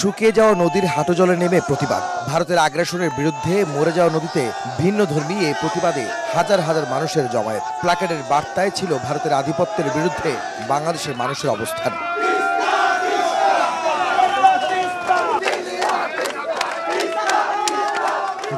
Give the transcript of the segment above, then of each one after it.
শুকিয়ে যাওয়া নদীর হাঁটু জলে নেমে প্রতিবাদ। ভারতের আগ্রাসনের বিরুদ্ধে মরে যাওয়া নদীতে ভিন্ন ধর্মী এই প্রতিবাদে হাজার হাজার মানুষের জমায়েত। প্ল্যাকার্ডের বার্তায় ছিল ভারতের আধিপত্যের বিরুদ্ধে বাংলাদেশের মানুষের অবস্থান।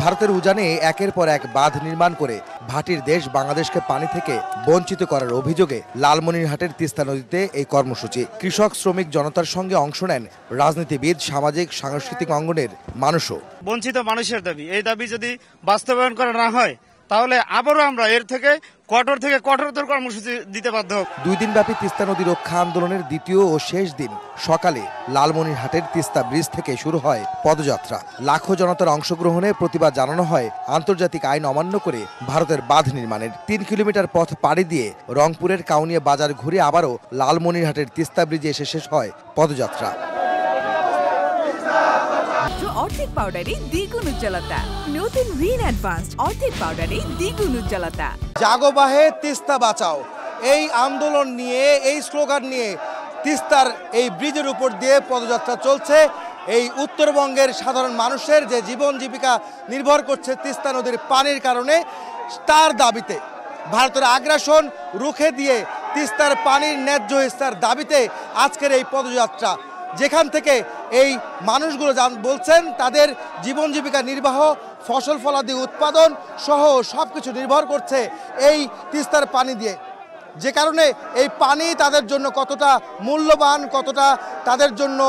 ভারতের উজানে একের পর এক বাঁধ নির্মাণ করে ভাটির দেশ বাংলাদেশকে পানি থেকে বঞ্চিত করার অভিযোগে লালমনিরহাটের তিস্তা নদীতে এই কর্মসূচি। কৃষক, শ্রমিক জনতার সঙ্গে অংশ নেন রাজনীতিবিদ, সামাজিক সাংস্কৃতিক অঙ্গনের মানুষও। বঞ্চিত মানুষের দাবি, এই দাবি যদি বাস্তবায়ন করা না হয় তাহলে আবারও আমরা এর থেকে কঠোরতর কর্মসূচি দিতে বাধ্য হব। 2 দিনব্যাপী তিস্তা নদী রক্ষা আন্দোলনের দ্বিতীয় ও শেষ দিন সকালে লালমনিরহাটের তিস্তা ব্রিজ থেকে শুরু হয় পদযাত্রা। লাখো জনতার অংশগ্রহণে প্রতিবাদ জানানো হয় আন্তর্জাতিক আইন অমান্য করে ভারতের বাঁধ নির্মাণের। 3 কিলোমিটার পথ পাড়ি দিয়ে রংপুরের কাউনিয়া বাজার ঘুরে আবারও লালমনিরহাটের তিস্তা ব্রিজে এসে শেষ হয় পদযাত্রা। অর্ধেক পাউডারে দ্বিগুণ উজ্জ্বলতা। নতুন রিন অ্যাডভান্সড অর্ধেক পাউডারে দ্বিগুণ উজ্জ্বলতা। জাগো বাহে তিস্তা বাঁচাও, এই আন্দোলন নিয়ে, এই স্লোগান নিয়ে তিস্তার এই ব্রিজের উপর দিয়ে পদযাত্রা চলছে। এই উত্তরবঙ্গের সাধারণ মানুষের যে জীবন জীবিকা নির্ভর করছে তিস্তা নদীর পানির কারণে, তার দাবিতে ভারতের আগ্রাসন রুখে দিয়ে তিস্তার পানির ন্যায্য হিস্সার দাবিতে আজকের এই পদযাত্রা, যেখান থেকে এই মানুষগুলো বলছেন তাদের জীবন জীবিকা নির্বাহ, ফসল ফলাদি উৎপাদন সহ সব কিছু নির্ভর করছে এই তিস্তার পানি দিয়ে। যে কারণে এই পানি তাদের জন্য কতটা মূল্যবান, কতটা তাদের জন্য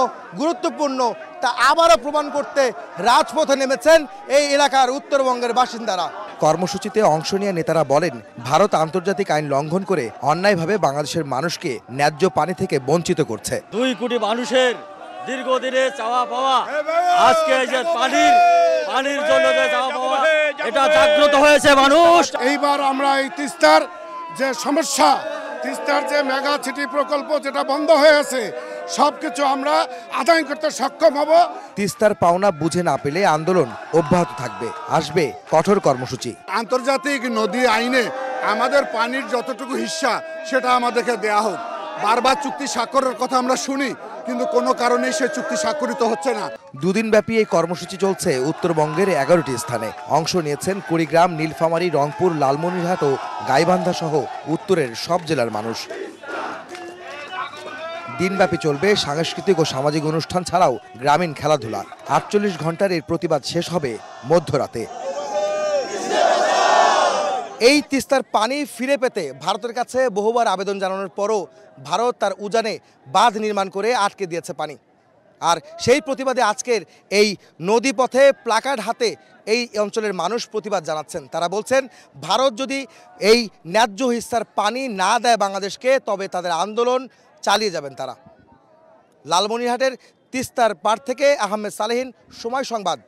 গুরুত্বপূর্ণ তা আবারও প্রমাণ করতে রাজপথে নেমেছেন এই এলাকার উত্তরবঙ্গের বাসিন্দারা। কর্মসূচিতে অংশ নিয়ে নেতারা বলেন, ভারত আন্তর্জাতিক আইন লঙ্ঘন করে অন্যায়ভাবে বাংলাদেশের মানুষকে ন্যায্য পানি থেকে বঞ্চিত করছে। 2 কোটি মানুষের দীর্ঘদিনের চাওয়া পাওয়া, আজকে এই যে পানির জন্য যে চাওয়া পাওয়া, এটা জাগ্রত হয়েছে মানুষ। এইবার আমরা এই তিস্তার যে সমস্যা, তিস্তার যে মেগা সিটি প্রকল্প যেটা বন্ধ হয়ে আছে, সবকিছু আমরা আদায় করতে সক্ষম হব। তিস্তার পাওনা বুঝে না পেলে আন্দোলন অব্যাহত থাকবে, আসবে কঠোর কর্মসূচি। আন্তর্জাতিক নদী আইনে আমাদের পানির যতটুকু হিস্সা সেটা আমাদেরকে দেয়া হোক। বারবার চুক্তি স্বাক্ষরের কথা আমরা শুনি, কিন্তু কোনো কারণেই সে চুক্তি স্বাক্ষরিত হচ্ছে না। 2 দিনব্যাপী এই কর্মসূচি চলছে উত্তরবঙ্গের 11টি স্থানে। অংশ নিয়েছেন কুড়িগ্রাম, নীলফামারী, রংপুর, লালমনিরহাট ও গাইবান্ধা সহ উত্তরের সব জেলার মানুষ। দিনব্যাপী চলবে সাংস্কৃতিক ও সামাজিক অনুষ্ঠান ছাড়াও গ্রামীণ খেলাধুলা। 48 ঘন্টার এর প্রতিবাদ শেষ হবে মধ্যরাতে। এই তিস্তার পানি ফিরে পেতে ভারতের কাছে বহুবার আবেদন জানানোর পরও ভারত তার উজানে বাঁধ নির্মাণ করে আটকে দিয়েছে পানি। আর সেই প্রতিবাদে আজকের এই নদীপথে প্ল্যাকার্ড হাতে এই অঞ্চলের মানুষ প্রতিবাদ জানাচ্ছেন। তারা বলছেন, ভারত যদি এই ন্যায্য হিস্সার পানি না দেয় বাংলাদেশকে, তবে তাদের আন্দোলন চালিয়ে যাবেন তারা। লালমনিরহাটের তিস্তার পাড় থেকে আহমেদ সালেহীন, সময় সংবাদ।